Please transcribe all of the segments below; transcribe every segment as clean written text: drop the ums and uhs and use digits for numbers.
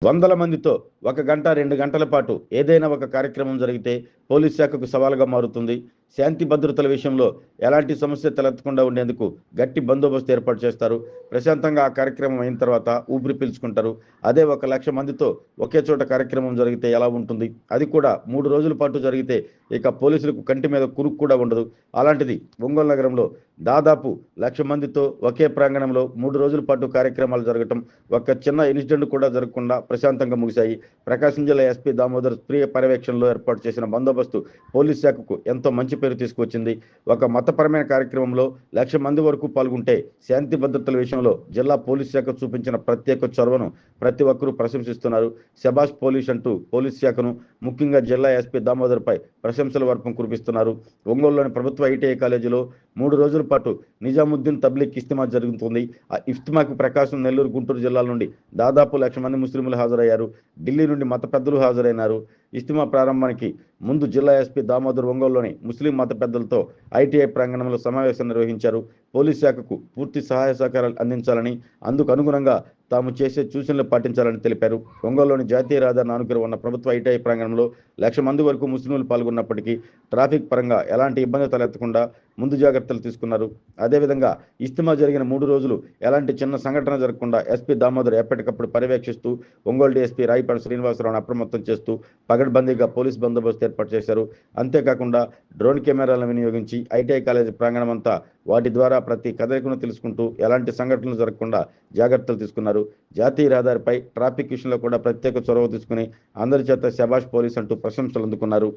వందల మందితో 1 గంట 2 గంటల పాటు ఏదైనా ఒక కార్యక్రమం జరిగితే పోలీస్ శాఖకు సవాలుగా మారుతుంది. శాంతి భద్రతల విషయంలో ఎలాంటి సమస్య తలెత్తకుండా ఉండేందుకు గట్టి బందోబస్తు ఏర్పాటు చేస్తారు. ప్రశాంతంగా ఆ కార్యక్రమం అయిన తర్వాత ఊపిరి పీల్చుకుంటారు. అదే 1,00,000 మందితో ఒకే చోట కార్యక్రమం జరిగితే ఎలా ఉంటుంది? అది కూడా 3 రోజుల పాటు జరిగితే ఇక పోలీసులకు కంటి మీద కురుకు కూడా ఉండదు. అలాంటిది ఒంగోలు నగరంలో దాదాపు 1,00,000 మందితో ఒకే ప్రాంగణంలో 3 రోజుల పాటు కార్యక్రమాలు జరగటం, ఒక చిన్న ఇన్సిడెంట్ కూడా జరగకుండా ప్రశాంతంగా ముగిశాయి. ప్రకాశం జిల్లా ఎస్పీ దామోదర్ స్వీయ పర్యవేక్షణలో ఏర్పాటు చేసిన బందోబస్తు పోలీస్ శాఖకు ఎంతో మంచి పేరు తీసుకువచ్చింది. ఒక మతపరమైన కార్యక్రమంలో 1,00,000 మంది వరకు పాల్గొంటే శాంతి భద్రతల విషయంలో జిల్లా పోలీస్ శాఖ చూపించిన ప్రత్యేక చొరవను ప్రతి ఒక్కరూ ప్రశంసిస్తున్నారు. శబాష్ పోలీస్ అంటూ పోలీస్ శాఖను, ముఖ్యంగా జిల్లా ఎస్పీ దామోదర్ పై ప్రశంసల వర్పం కురిపిస్తున్నారు. ఒంగోలులోని ప్రభుత్వ ఐటీఐ కాలేజీలో 3 రోజుల పాటు నిజాముద్దీన్ తబ్లీగ్ ఇజ్తిమా జరుగుతుంది. ఆ ఇజ్తిమాకు ప్రకాశం, నెల్లూరు, గుంటూరు జిల్లాల నుండి దాదాపు 1,00,000 మంది ముస్లింలు హాజరయ్యారు. ఢిల్లీ నుండి మత పెద్దలు హాజరైనారు. ఇజ్తిమా ప్రారంభానికి ముందు జిల్లా ఎస్పీ దామోదర్ ఒంగోలులోని ముస్లిం మత పెద్దలతో ఐటీఐ ప్రాంగణంలో సమావేశం నిర్వహించారు. పోలీస్ శాఖకు పూర్తి సహాయ సహకారాలు అందించాలని, అందుకు అనుగుణంగా తాము చేసే సూచనలు పాటించాలని తెలిపారు. ఒంగోలులోని జాతీయ రహదారి ఆనుకుని ఉన్న ప్రభుత్వ ఐటీఐ ప్రాంగణంలో 1,00,000 మంది వరకు ముస్లింలు పాల్గొన్నప్పటికీ ట్రాఫిక్ పరంగా ఎలాంటి ఇబ్బంది తలెత్తకుండా ముందు జాగ్రత్తలు తీసుకున్నారు. అదేవిధంగా ఇజ్తిమా జరిగిన 3 రోజులు ఎలాంటి చిన్న సంఘటన జరగకుండా ఎస్పీ దామోదర్ ఎప్పటికప్పుడు పర్యవేక్షిస్తూ ఒంగోలు డీఎస్పీ రాయపాటి శ్రీనివాసరావును అప్రమత్తం చేస్తూ పగడ్బందీగా పోలీస్ బందోబస్తు ఏర్పాటు చేశారు. అంతేకాకుండా డ్రోన్ కెమెరాలను వినియోగించి ఐటీఐ కాలేజీ ప్రాంగణం అంతా వాటి ద్వారా ప్రతి కదలికను తెలుసుకుంటూ ఎలాంటి సంఘటనలు జరగకుండా జాగ్రత్తలు తీసుకున్నారు. జాతీయ రహదారిపై ట్రాఫిక్ విషయంలో కూడా ప్రత్యేక చొరవ తీసుకుని అందరి చేత శబాష్ పోలీస్ అంటూ ప్రశంసలు అందుకున్నారు.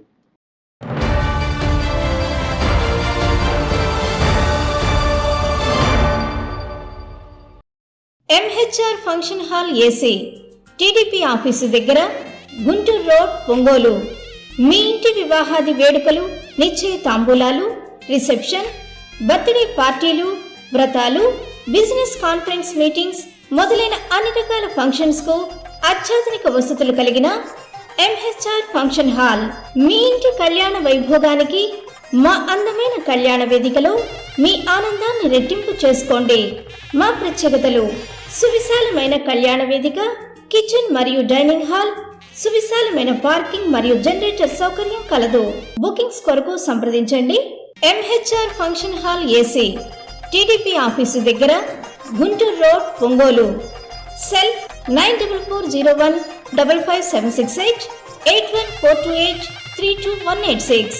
MHR function hall AC, TDP office దగ్గర, గుంటూరు రోడ్, ఒంగోలు. మీ ఇంటి వివాహాది వేడుకలు, నిశ్చయ తాంబూలాలు, రిసెప్షన్, బర్త్డే పార్టీలు, వ్రతాలు, బిజినెస్ కాన్ఫరెన్స్ మీటింగ్స్ మొదలైన అన్ని రకాల ఫంక్షన్స్ కు అత్యాధునిక వసతులు కలిగిన ఎంహెచ్ఆర్ ఫంక్షన్ హాల్ మీ ఇంటి కళ్యాణ వైభోగానికి మా అందమైన కళ్యాణ వేదికలో మీ ఆనందాన్ని రెట్టింపు చేసుకోండి. మా ప్రత్యేకతలు: సువిశాలమైన కళ్యాణ వేదిక, కిచెన్ మరియు డైనింగ్ హాల్, సువిశాలమైన పార్కింగ్ మరియు జనరేటర్ సౌకర్యం కలదు. బుకింగ్స్ కొరకు సంప్రదించండి. MHR function hall AC, TDP office దగ్గర, గుంటూరు రోడ్, ఒంగోలు. సెల్ 9440155768 8142832186.